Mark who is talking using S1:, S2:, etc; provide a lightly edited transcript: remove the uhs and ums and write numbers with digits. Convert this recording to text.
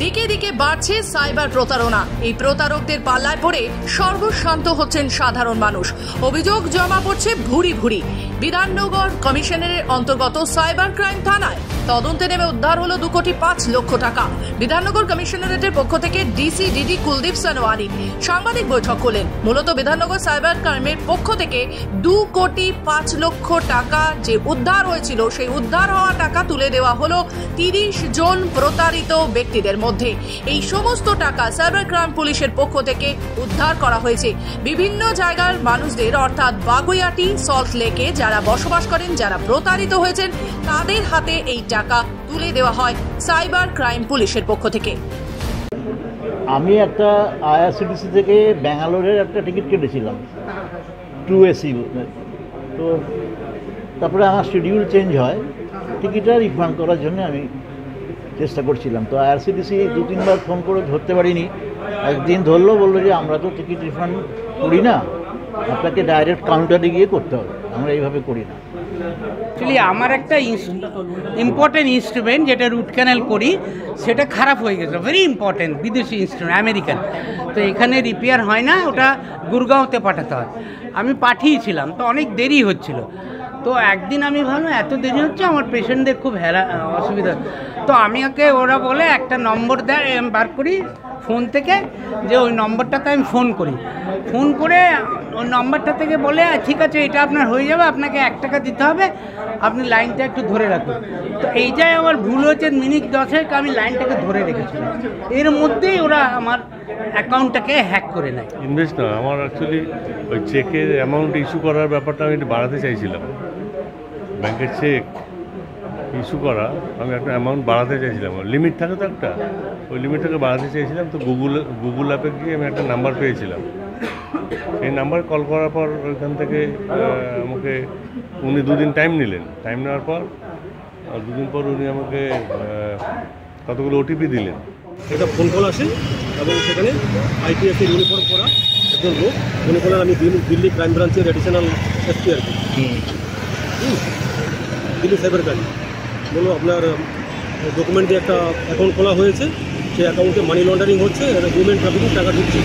S1: দিকে দিকে বাড়ছে সাইবার প্রতারণা। এই প্রতারকদের পাল্লায় পড়ে সর্বশান্ত হচ্ছেন সাধারণ মানুষ। অভিযোগ জমা পড়ছে ভুরি ভুরি। বিধাননগর কমিশনারের অন্তর্গত সাইবার ক্রাইম থানায় তদন্তে নেমে উদ্ধার হলো 2,05 লক্ষ টাকা। বিধাননগর কমিশনারেটের পক্ষ থেকে ডিসি ডিডি কুলদীপ সানোয়ানি সাংবাদিক বৈঠক করলেন। মূলত বিধাননগর সাইবার ক্রাইমের পক্ষ থেকে 2,05 লক্ষ টাকা যে উদ্ধার হয়েছিল, সেই উদ্ধার হওয়া টাকা তুলে দেওয়া হলো 30 জন প্রতারিত ব্যক্তিদের মধ্যে। এই সমস্ত টাকা সাইবার ক্রাইম পুলিশের পক্ষ থেকে উদ্ধার করা হয়েছে। বিভিন্ন জায়গার মানুষদের অর্থাৎ বাগুইআটি, সল্ট লেকে যারা বসবাস করেন, যারা প্রতারিত হয়েছেন, তাদের হাতে এই টাকা তুলে দেওয়া হয় সাইবার ক্রাইম পুলিশের পক্ষ থেকে।
S2: আমি একটা আইআরসিটিসি থেকে ব্যাঙ্গালোরের একটা টিকিট কেটেছিলাম 2AC। তো তারপরে আমার শিডিউল চেঞ্জ হয়, টিকিটটা রিফান্ড করার জন্য আমি চেষ্টা করছিলাম। তো আইআরসিটিসি 2-3বার ফোন করে ধরতে পারিনি। একদিন ধরলো, বললো যে আমরা তো টিকিট রিফান্ড করি না, আপনাকে ডাইরেক্ট কাউন্টারে গিয়ে করতে হবে, আমরা এইভাবে করি না।
S3: অ্যাকচুয়ালি আমার একটা ইম্পর্টেন্ট ইনস্ট্রুমেন্ট যেটা রুট ক্যানেল করি, সেটা খারাপ হয়ে গেছে। ভেরি ইম্পর্টেন্ট, বিদেশি ইনস্ট্রুমেন্ট, আমেরিকান। তো এখানে রিপেয়ার হয় না, ওটা গুরগাঁওতে পাঠাতে হয়। আমি পাঠিয়েছিলাম, তো অনেক দেরি হচ্ছিল। তো একদিন আমি ভাবলাম এত দেরি হচ্ছে, আমার পেশেন্টদের খুব অসুবিধা। তো ওরা বলে একটা নম্বর দেয়, আমি বার করি ফোন থেকে, যে ওই নম্বরটাতে আমি ফোন করি। ফোন করে ওই নম্বরটা থেকে বলে ঠিক আছে, এটা আপনার হয়ে যাবে, আপনাকে 1 টাকা দিতে হবে, আপনি লাইনটা একটু ধরে রাখুন। তো এইটাই আমার ভুল হচ্ছে, মিনিট 10 আমি লাইনটাকে ধরে রেখেছিলাম। এর মধ্যেই ওরা আমার অ্যাকাউন্টটাকে হ্যাক করে নেয়।
S4: ইনভেস্ট না, আমার অ্যাকচুয়ালি ওই চেকের অ্যামাউন্ট ইস্যু করার ব্যাপারটা আমি একটু বাড়াতে চাইছিলাম। ব্যাংকের চেক ইস্যু করা আমি একটা অ্যামাউন্ট বাড়াতে চাইছিলাম, লিমিট থাকে তো একটা, ওই লিমিটটাকে বাড়াতে চাইছিলাম। তো গুগল অ্যাপে গিয়ে আমি একটা নাম্বার পেয়েছিলাম। সেই নাম্বার কল করার পর ওইখান থেকে আমাকে উনি 2 দিন টাইম নিলেন। টাইম নেওয়ার পর 2 দিন পর উনি আমাকে কতগুলো ওটিপি দিলেন।
S5: একটা ফোন কল আসে এবং সেখানে IPS-এর ইউনিফর্ম পরা একজন লোক, মনে করেন আমি দিল্লি ক্রাইম ব্রাঞ্চের অ্যাডিশনাল SP আর কি, দিল্লি সাইবার ক্রাইম, বলো আপনার ডকুমেন্ট দিয়ে একটা অ্যাকাউন্ট খোলা হয়েছে, সেই অ্যাকাউন্টে মানি লন্ডারিং হচ্ছে, হিউম্যান ট্রাফিকিং টাকা ঢুকছে।